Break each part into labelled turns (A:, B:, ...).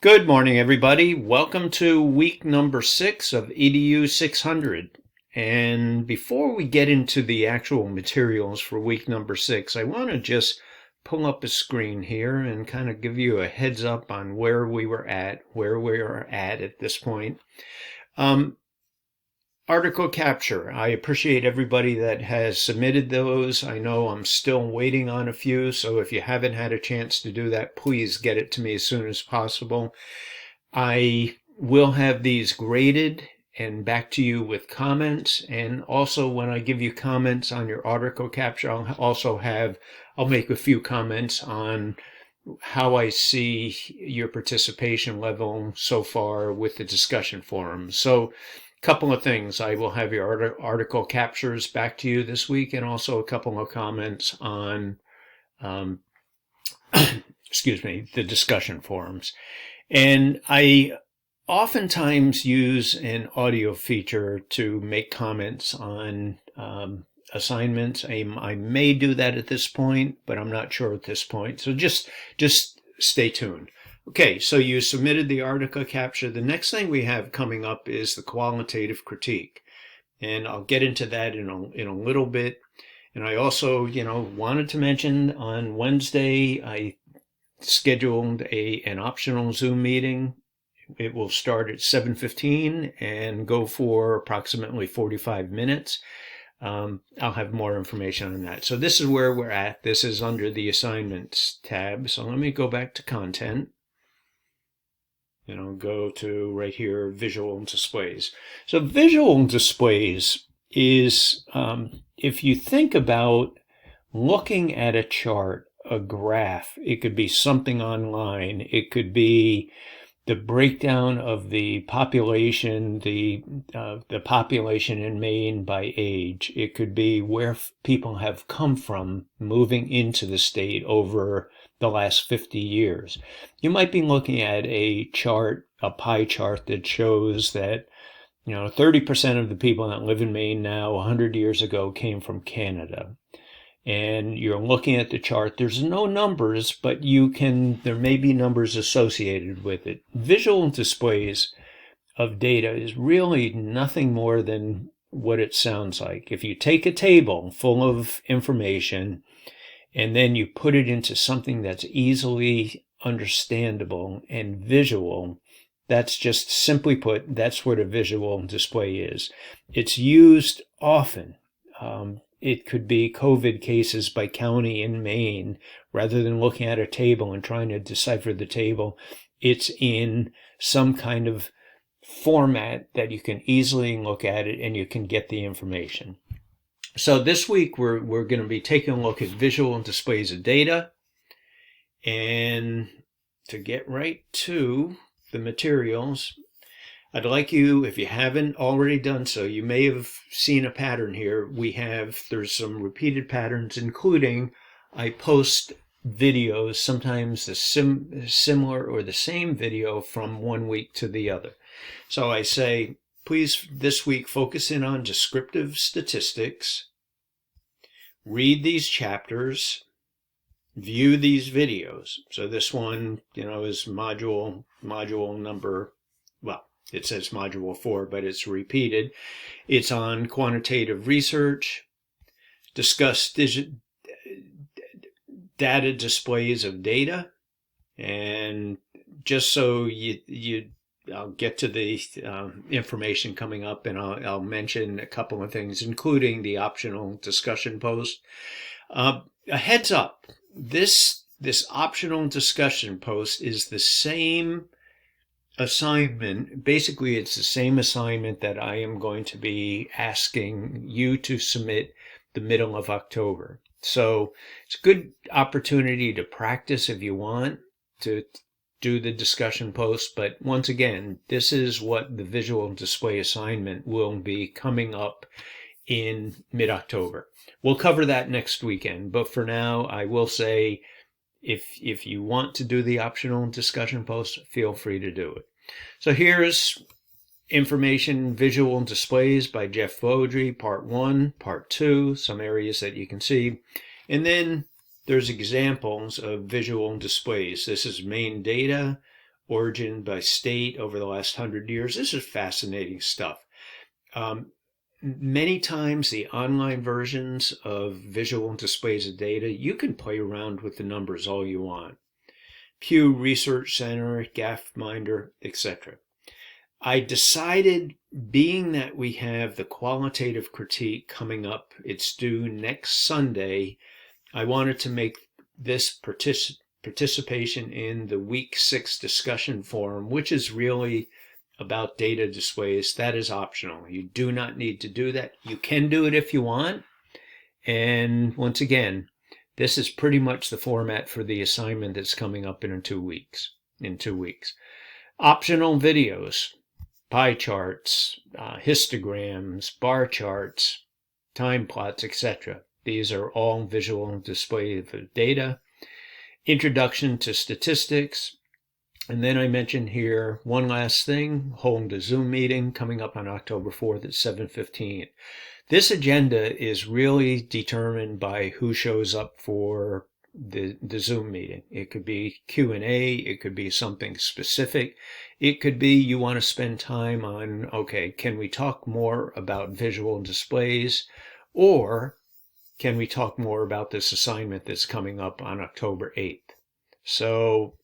A: Good morning, everybody. Welcome to week number 6 of EDU 600. And before we get into the actual materials for week number 6, I want to just pull up a screen here and kind of give you a heads up on where we are at this point. Article capture. I appreciate everybody that has submitted those. I know I'm still waiting on a few, so if you haven't had a chance to do that, please get it to me as soon as possible. I will have these graded and back to you with comments, and also when I give you comments on your article capture, I'll make a few comments on how I see your participation level so far with the discussion forums. So couple of things. I will have your article captures back to you this week, and also a couple of comments on, the discussion forums. And I oftentimes use an audio feature to make comments on assignments. I may do that at this point, but I'm not sure at this point. So just stay tuned. Okay, so you submitted the article capture. The next thing we have coming up is the qualitative critique. And I'll get into that in a little bit. And I also, wanted to mention on Wednesday, I scheduled an optional Zoom meeting. It will start at 7:15 and go for approximately 45 minutes. I'll have more information on that. So this is where we're at. This is under the assignments tab. So let me go back to content. And I'll go to right here, visual displays. So visual displays is, if you think about looking at a chart, a graph, it could be something online, it could be the breakdown of the population, the population in Maine by age. It could be where people have come from moving into the state over the last 50 years. You might be looking at a chart, a pie chart that shows that 30% of the people that live in Maine now 100 years ago came from Canada. And you're looking at the chart, there's no numbers, but there may be numbers associated with it. Visual displays of data is really nothing more than what it sounds like. If you take a table full of information and then you put it into something that's easily understandable and visual, that's just simply put, that's what a visual display is. It's used often. It could be COVID cases by county in Maine. Rather than looking at a table and trying to decipher the table, it's in some kind of format that you can easily look at it and you can get the information. So this week we're going to be taking a look at visual displays of data. And to get right to the materials, I'd like you, if you haven't already done so, you may have seen a pattern here. There's some repeated patterns, including I post videos, sometimes the similar or the same video from one week to the other. So I say, please this week focus in on descriptive statistics, read these chapters, view these videos. So this one, is module number, it says module 4, but it's repeated. It's on quantitative research, discuss data displays of data, and just so I'll get to the information coming up, and I'll mention a couple of things, including the optional discussion post. A heads up, this optional discussion post is the same assignment. Basically, it's the same assignment that I am going to be asking you to submit the middle of October. So it's a good opportunity to practice if you want to do the discussion post. But once again, this is what the visual display assignment will be coming up in mid-October. We'll cover that next weekend. But for now, I will say, if you want to do the optional discussion post, feel free to do it. So here's information, visual displays by Jeff Vaudry, part 1, part 2, some areas that you can see. And then there's examples of visual displays. This is main data, origin by state over the last 100 years. This is fascinating stuff. Many times the online versions of visual displays of data, you can play around with the numbers all you want. Pew Research Center, Gapminder, etc. I decided, being that we have the qualitative critique coming up, it's due next Sunday, I wanted to make this participation in the week 6 discussion forum, which is really about data displays. That is optional. You do not need to do that. You can do it if you want. And once again, this is pretty much the format for the assignment that's coming up in 2 weeks. Optional videos, pie charts, histograms, bar charts, time plots, etc. These are all visual display of data. Introduction to statistics. And then I mentioned here one last thing, holding the Zoom meeting coming up on October 4th at 7:15. This agenda is really determined by who shows up for the Zoom meeting. It could be Q&A, it could be something specific. It could be you want to spend time on, okay, can we talk more about visual displays? Or can we talk more about this assignment that's coming up on October 8th? So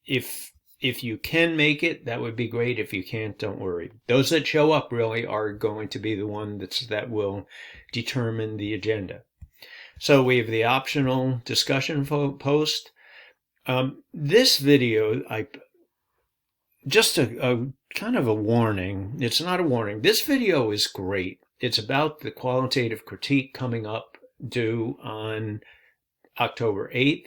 A: if you can make it, that would be great. If you can't, don't worry. Those that show up really are going to be the one that will determine the agenda. So we have the optional discussion post. This video, just a kind of a warning. It's not a warning. This video is great. It's about the qualitative critique coming up due on October 8th.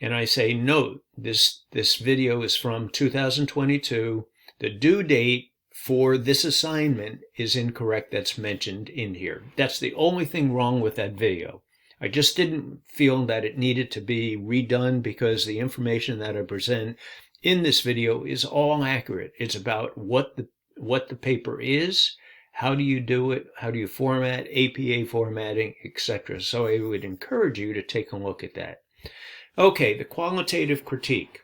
A: And I say, note, this video is from 2022. The due date for this assignment is incorrect. That's mentioned in here. That's the only thing wrong with that video. I just didn't feel that it needed to be redone because the information that I present in this video is all accurate. It's about what the paper is, how do you do it, how do you format, APA formatting, etc. So I would encourage you to take a look at that. Okay, the qualitative critique.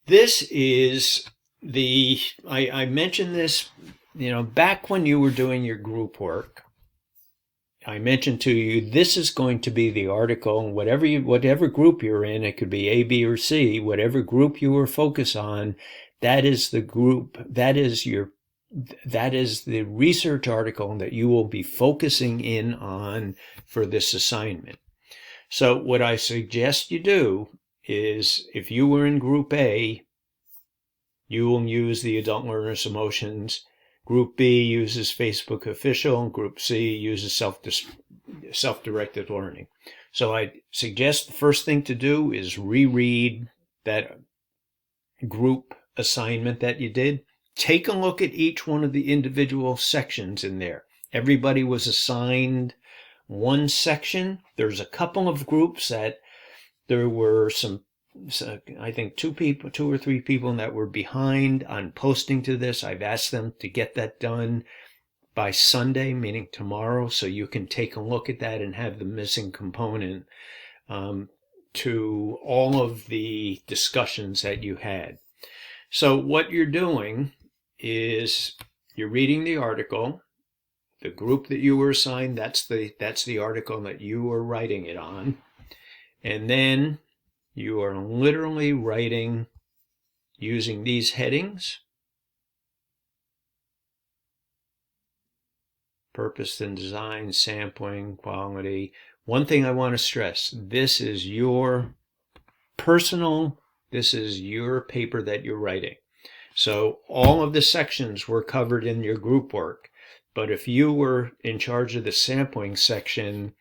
A: This is I mentioned this, back when you were doing your group work. I mentioned to you, this is going to be the article, whatever group you're in, it could be A, B, or C, whatever group you were focused on, that is the group, that is the research article that you will be focusing in on for this assignment. So what I suggest you do is, if you were in Group A, you will use the Adult Learners Emotions. Group B uses Facebook Official. Group C uses self-directed learning. So I suggest the first thing to do is reread that group assignment that you did. Take a look at each one of the individual sections in there. Everybody was assigned one section. There's a couple of groups that there were I think 2 or 3 people that were behind on posting to this. I've asked them to get that done by Sunday, meaning tomorrow, so you can take a look at that and have the missing component to all of the discussions that you had. So what you're doing is you're reading the article. The group that you were assigned, that's the article that you are writing it on. And then you are literally writing using these headings. Purpose and design, sampling, quality. One thing I want to stress, this is your this is your paper that you're writing. So all of the sections were covered in your group work. But if you were in charge of the sampling section,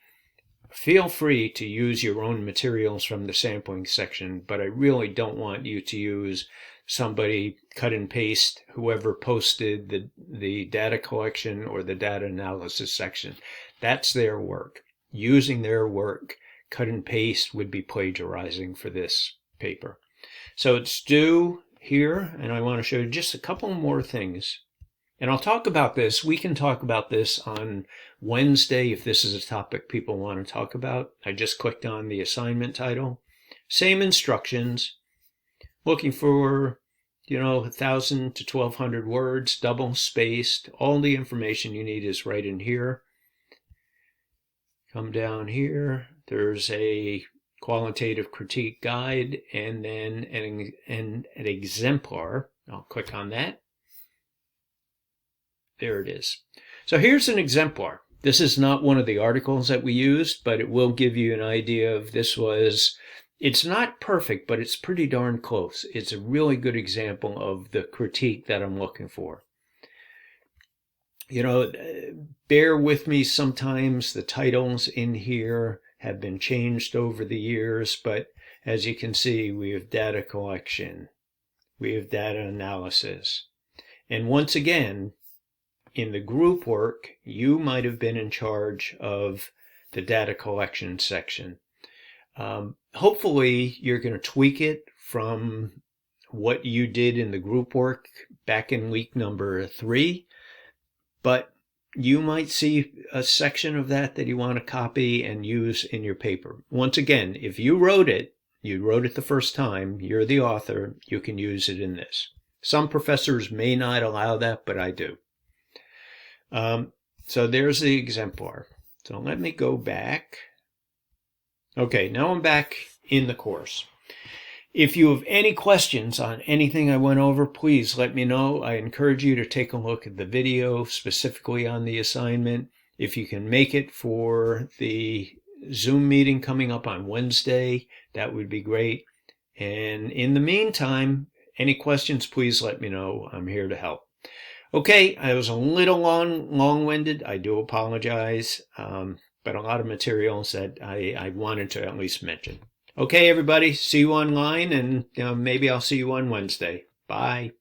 A: feel free to use your own materials from the sampling section, but I really don't want you to use somebody cut and paste, whoever posted the data collection or the data analysis section. That's their work. Using their work, cut and paste would be plagiarizing for this paper. So it's due here, and I want to show you just a couple more things. And I'll talk about this. We can talk about this on Wednesday if this is a topic people want to talk about. I just clicked on the assignment title. Same instructions. looking for, 1,000 to 1,200 words, double spaced. All the information you need is right in here. Come down here. There's a qualitative critique guide and then an exemplar. I'll click on that. There it is. So here's an exemplar. This is not one of the articles that we used, but it will give you an idea of it's not perfect, but it's pretty darn close. It's a really good example of the critique that I'm looking for. Bear with me, sometimes the titles in here have been changed over the years, but as you can see, we have data collection, we have data analysis. And once again, in the group work, you might have been in charge of the data collection section. Hopefully, you're going to tweak it from what you did in the group work back in week number 3, but you might see a section of that you want to copy and use in your paper. Once again, if you wrote it the first time, you're the author, you can use it in this. Some professors may not allow that, but I do. So there's the exemplar. So let me go back. Okay, now I'm back in the course. If you have any questions on anything I went over, please let me know. I encourage you to take a look at the video specifically on the assignment. If you can make it for the Zoom meeting coming up on Wednesday, that would be great. And in the meantime, any questions, please let me know. I'm here to help. Okay, I was a little long-winded. I do apologize, but a lot of materials that I wanted to at least mention. Okay, everybody, see you online, and maybe I'll see you on Wednesday. Bye.